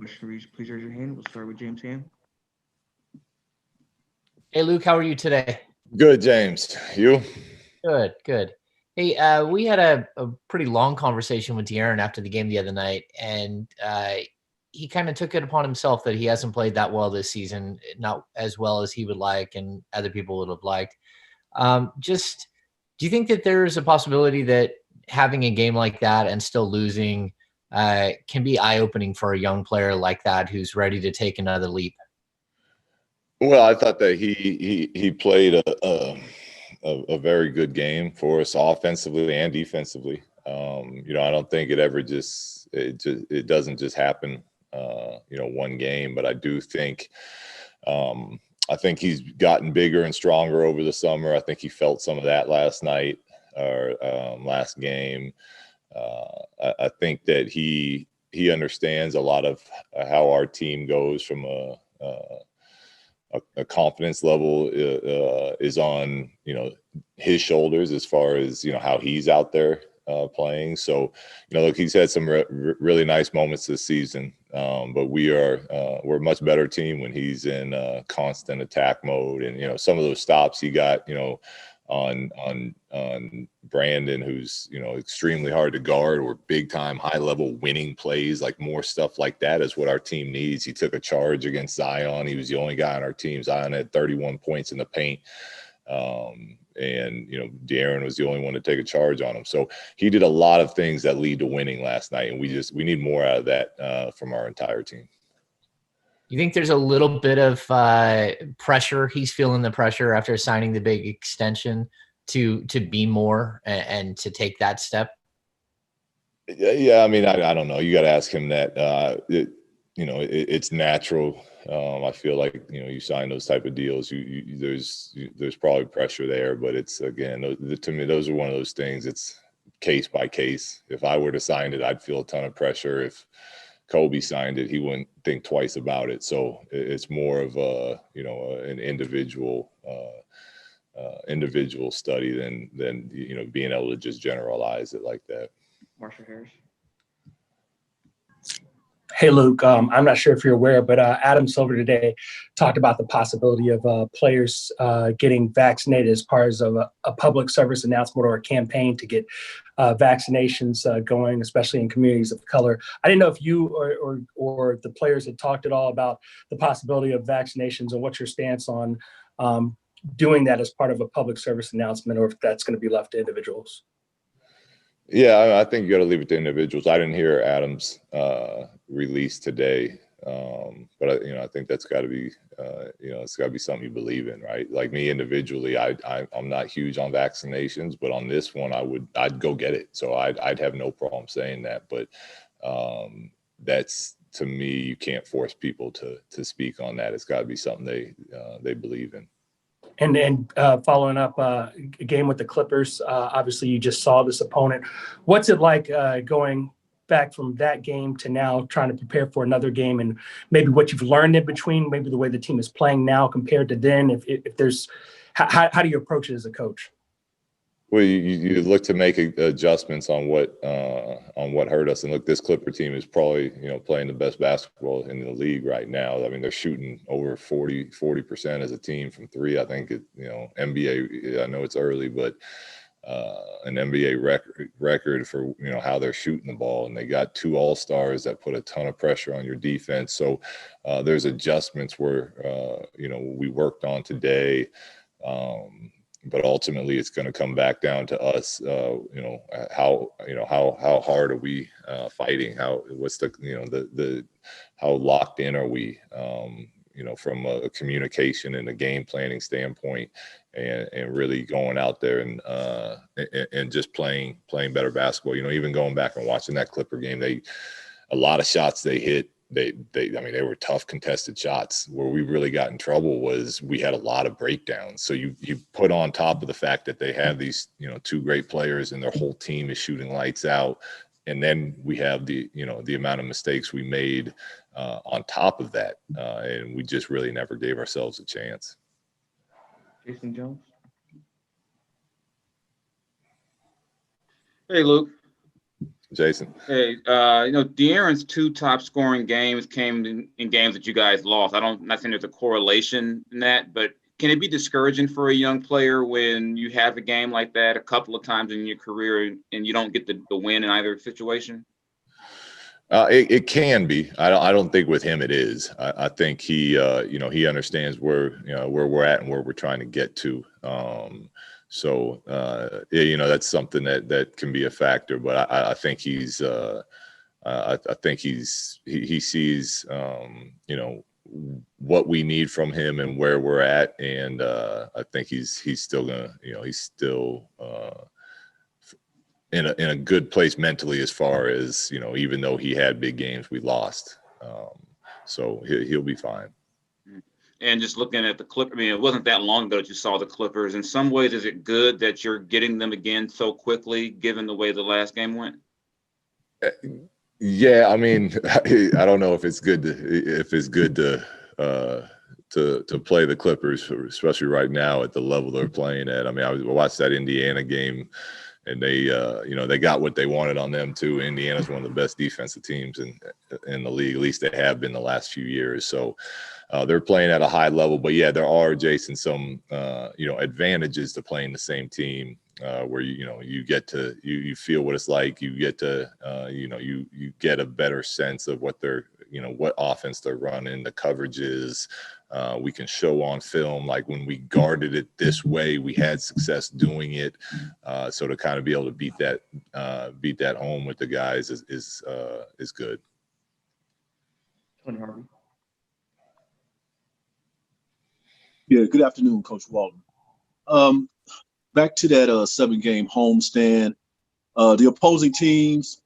Question, please raise your hand. We'll start with James Ham. Hey, Luke, how are you today? Good, James. You? Good, good. Hey, we had a pretty long conversation with De'Aaron after the game the other night, and he kind of took it upon himself that he hasn't played that well this season, not as well as he would like and other people would have liked. Just, do you think that there's a possibility that having a game like that and still losing can be eye-opening for a young player like that who's ready to take another leap? Well, I thought that he played a very good game for us offensively and defensively. I don't think it doesn't just happen, one game, but I do think, I think he's gotten bigger and stronger over the summer. I think he felt some of that last night or last game. I think that he understands a lot of how our team goes from a confidence level is on, his shoulders as far as, how he's out there playing. So, look, he's had some really nice moments this season, but we're a much better team when he's in constant attack mode. And, some of those stops he got, on Brandon, who's, extremely hard to guard, or big time high level winning plays, like more stuff like that is what our team needs. He took a charge against Zion. He was the only guy on our team. Zion had 31 points in the paint. And De'Aaron was the only one to take a charge on him. So he did a lot of things that lead to winning last night. And we need more out of that from our entire team. You think there's a little bit of pressure? He's feeling the pressure after signing the big extension to be more and to take that step. Yeah. I mean, I don't know. You got to ask him that. It's natural. I feel like, you sign those type of deals, there's probably pressure there, but it's, again, to me, those are one of those things. It's case by case. If I were to sign it, I'd feel a ton of pressure. If Kobe signed it, he wouldn't think twice about it. So it's more of an individual study than being able to just generalize it like that. Marshall Harris. Hey, Luke, I'm not sure if you're aware, but Adam Silver today talked about the possibility of players getting vaccinated as part of a public service announcement or a campaign to get vaccinations going, especially in communities of color. I didn't know if you or the players had talked at all about the possibility of vaccinations and what's your stance on doing that as part of a public service announcement, or if that's going to be left to individuals. Yeah, I think you got to leave it to individuals. I didn't hear Adam's release today, but I think that's got to be, it's got to be something you believe in, right? Like me individually, I'm not huge on vaccinations, but on this one, I'd go get it. So I'd have no problem saying that. But that's, to me, you can't force people to speak on that. It's got to be something they believe in. And following up a game with the Clippers, obviously you just saw this opponent. What's it like going back from that game to now trying to prepare for another game, and maybe what you've learned in between, maybe the way the team is playing now compared to then? If there's, how do you approach it as a coach? Well, you look to make adjustments on what hurt us, and look, this Clipper team is probably playing the best basketball in the league right now. I mean, they're shooting over 40% as a team from three. I think NBA. I know it's early, but an NBA record for how they're shooting the ball, and they got two all-stars that put a ton of pressure on your defense. So there's adjustments where we worked on today. But ultimately, it's going to come back down to us. How hard are we fighting? What's how locked in are we? From a communication and a game planning standpoint, and really going out there and just playing better basketball. Even going back and watching that Clipper game, a lot of shots they hit. They were tough contested shots. Where we really got in trouble was we had a lot of breakdowns. So you put on top of the fact that they have these, two great players and their whole team is shooting lights out. And then we have the amount of mistakes we made on top of that. And we just really never gave ourselves a chance. Jason Jones. Hey, Luke. Jason. Hey, De'Aaron's 2 top scoring games came in games that you guys lost. Not saying there's a correlation in that, but can it be discouraging for a young player when you have a game like that a couple of times in your career and you don't get the win in either situation? It can be. I don't think with him it is. I think he he understands where we're at and where we're trying to get to. That's something that can be a factor. But I think he's I think he sees what we need from him and where we're at, and I think he's still gonna he's still in a good place mentally, as far as even though he had big games we lost, so he'll be fine. And just looking at the Clippers, I mean, it wasn't that long ago that you saw the Clippers. In some ways, is it good that you're getting them again so quickly, given the way the last game went? Yeah, I mean, I don't know if it's good to play the Clippers, especially right now at the level they're playing at. I mean, I watched that Indiana game, and they they got what they wanted on them too. Indiana's one of the best defensive teams in the league. At least they have been the last few years. So they're playing at a high level. But yeah, there are, Jason, some advantages to playing the same team, where you get to you feel what it's like. You get to you get a better sense of what they're what offense they're running, the coverages. We can show on film, like when we guarded it this way, we had success doing it. So to kind of be able to beat that home with the guys is good. Tony Harvey. Yeah, good afternoon, Coach Walton. Back to that 7-game homestand. The opposing teams,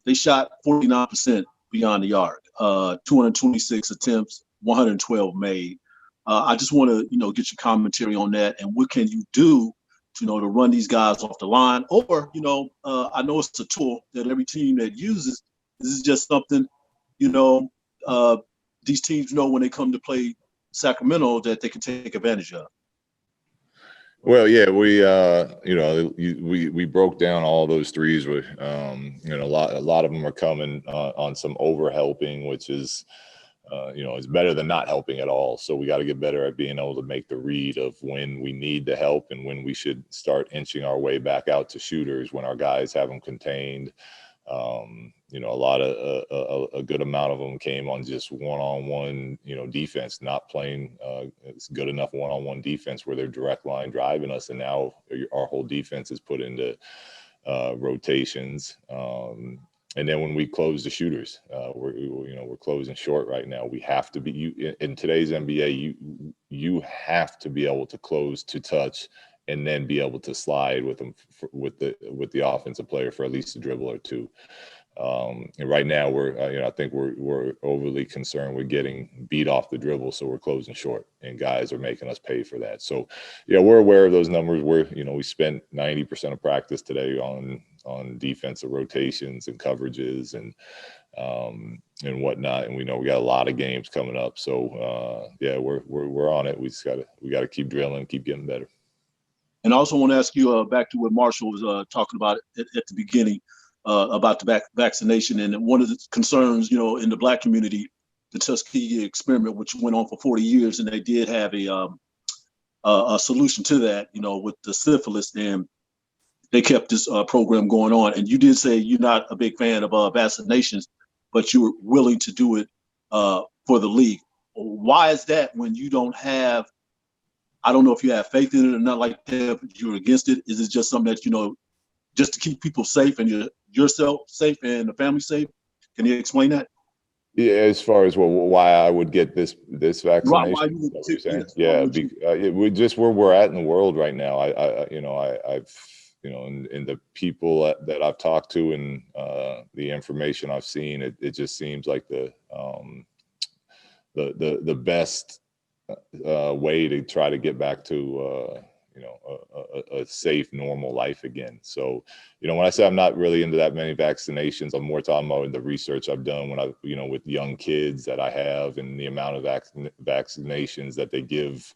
they shot 49% beyond the arc, 226 attempts, 112 made. I just want to, get your commentary on that, and what can you do to run these guys off the line? Or, I know it's a tool that every team that uses. This is just something, these teams know when they come to play Sacramento that they can take advantage of. Well, yeah, we broke down all those threes. With a lot of them are coming on some over helping, which is is better than not helping at all. So we got to get better at being able to make the read of when we need the help and when we should start inching our way back out to shooters when our guys have them contained. A good amount of them came on just one-on-one, defense, not playing it's good enough one-on-one defense where they're direct line driving us, and now our whole defense is put into rotations. And then when we close the shooters, we're closing short right now. We have to be in today's NBA. You have to be able to close to touch, and then be able to slide with them with the offensive player for at least a dribble or two. And right now I think we're overly concerned with getting beat off the dribble, so we're closing short, and guys are making us pay for that. So yeah, we're aware of those numbers. We spent 90% of practice today on defensive rotations and coverages and whatnot, and we know we got a lot of games coming up. So yeah, we're on it. We got to keep drilling, keep getting better. And I also want to ask you back to what Marshall was talking about at the beginning about the vaccination. And one of the concerns, in the Black community, the Tuskegee experiment, which went on for 40 years, and they did have a solution to that, with the syphilis, and they kept this program going on. And you did say you're not a big fan of vaccinations, but you were willing to do it for the league. Why is that when you don't have, I don't know if you have faith in it or not like that, but you're against it? Is it just something that, just to keep people safe and yourself safe and the family safe? Can you explain that? Yeah, as far as why I would get this vaccination, why you you're saying? Yeah, where we're at in the world right now. I've in the people that I've talked to and the information I've seen, it just seems like the best way to try to get back to a safe, normal life again. So, when I say I'm not really into that many vaccinations, I'm more talking about the research I've done when I, with young kids that I have, and the amount of vaccinations that they give,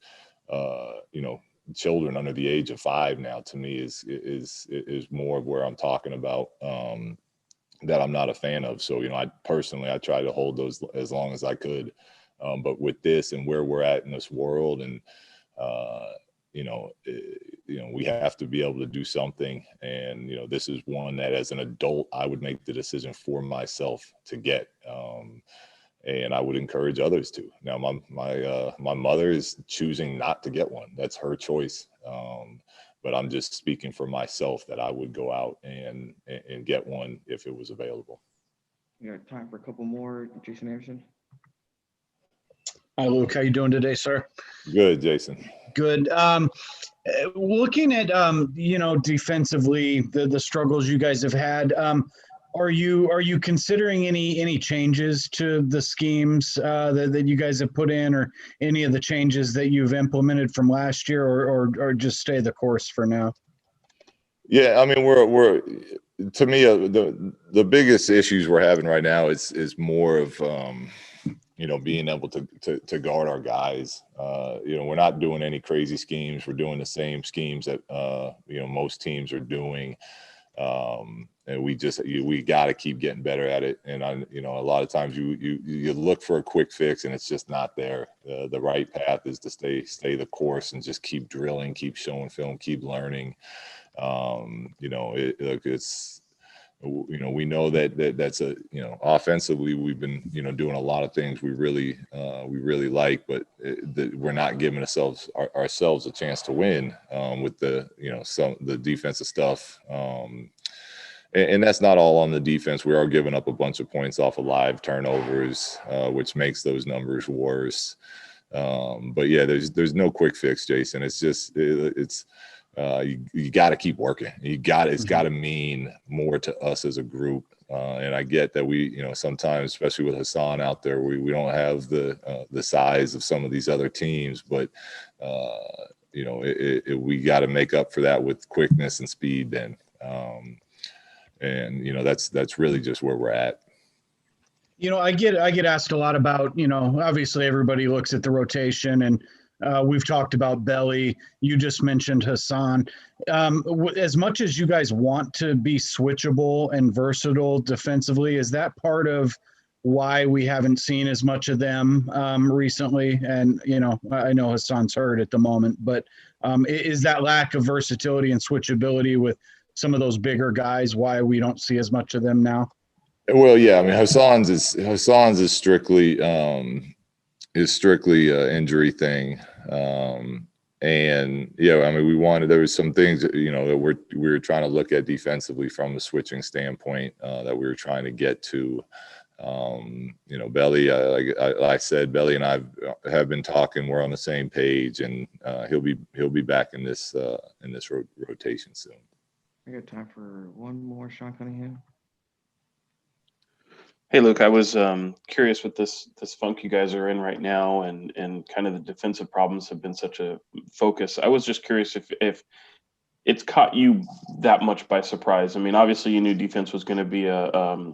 children under the age of 5 now, to me is more of where I'm talking about. that I'm not a fan of. So, I try to hold those as long as I could. But with this and where we're at in this world, and we have to be able to do something. And this is one that, as an adult, I would make the decision for myself to get. And I would encourage others to. Now, my mother is choosing not to get one. That's her choice. But I'm just speaking for myself that I would go out and get one if it was available. We got time for a couple more. Jason Anderson. Hi, Luke. How you doing today, sir? Good, Jason. Good. Looking at defensively, the struggles you guys have had. Are you considering any changes to the schemes that you guys have put in, or any of the changes that you've implemented from last year, or just stay the course for now? Yeah, I mean, we're to me the biggest issues we're having right now is more of being able to guard our guys. We're not doing any crazy schemes. We're doing the same schemes that most teams are doing. And we got to keep getting better at it. And a lot of times you look for a quick fix and it's just not there. The right path is to stay the course and just keep drilling, keep showing film, keep learning. We know that's offensively we've been doing a lot of things we really like, but we're not giving ourselves a chance to win with the defensive stuff. And that's not all on the defense. We are giving up a bunch of points off of live turnovers, which makes those numbers worse. But yeah, there's no quick fix, Jason. It's just you got to keep working. It's got to mean more to us as a group. And I get that we sometimes, especially with Hassan out there, we don't have the size of some of these other teams, but we got to make up for that with quickness and speed then. And that's really just where we're at. I get asked a lot about, obviously everybody looks at the rotation, and we've talked about Belly. You just mentioned Hassan. As much as you guys want to be switchable and versatile defensively, is that part of why we haven't seen as much of them recently? And, I know Hassan's hurt at the moment, but is that lack of versatility and switchability with some of those bigger guys why we don't see as much of them now? Well, yeah, I mean, Hassan's is strictly injury thing. And I mean, there was some things that we were trying to look at defensively from a switching standpoint that we were trying to get to. Belly, like I said, Belly and I have been talking. We're on the same page, and he'll be back in this rotation soon. I got time for one more. Sean Cunningham. Hey, Luke, I was curious with this funk you guys are in right now, and kind of the defensive problems have been such a focus. I was just curious if it's caught you that much by surprise. I mean, obviously you knew defense was going to be a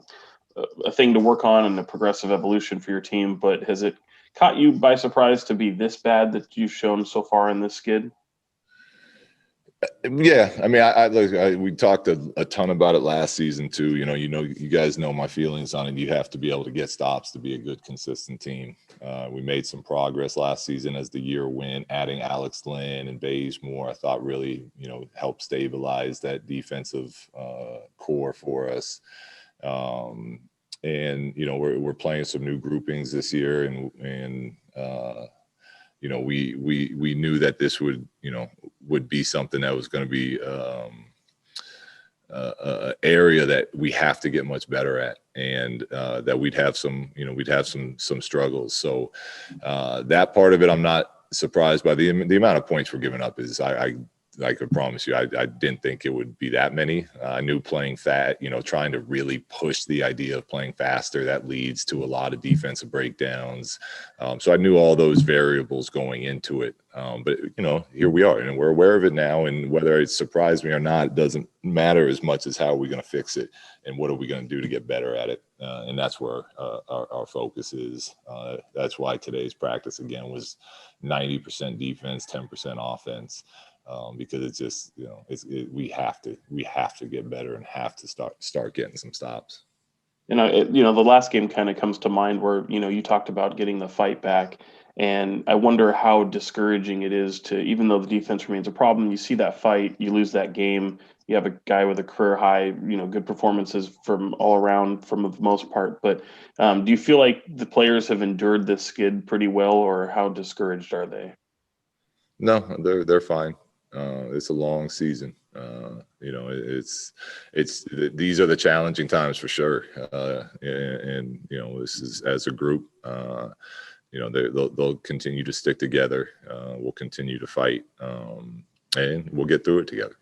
thing to work on and a progressive evolution for your team, but has it caught you by surprise to be this bad that you've shown so far in this skid? Yeah, I mean, we talked a ton about it last season too. You guys know my feelings on it. You have to be able to get stops to be a good, consistent team. We made some progress last season as the year went. Adding Alex Lynn and Bazemore, I thought really helped stabilize that defensive core for us. And we're playing some new groupings this year, and we knew that this would be something that was going to be area that we have to get much better at, and that we'd have some struggles. So that part of it, I'm not surprised by the amount of points we're giving up. Is I could promise you, I didn't think it would be that many. I knew playing trying to really push the idea of playing faster, that leads to a lot of defensive breakdowns. So I knew all those variables going into it. But here we are, and we're aware of it now. And whether it surprised me or not, it doesn't matter as much as how are we going to fix it and what are we going to do to get better at it. And that's where our focus is. That's why today's practice again was 90% defense, 10% offense. Because it's just we have to get better and have to start getting some stops. You know, the last game kind of comes to mind where, you talked about getting the fight back. And I wonder how discouraging it is to, even though the defense remains a problem, you see that fight, you lose that game. You have a guy with a career high, good performances from all around for the most part. But do you feel like the players have endured this skid pretty well, or how discouraged are they? No, they're fine. It's a long season. These are the challenging times for sure. And this is as a group. They'll continue to stick together. We'll continue to fight, and we'll get through it together.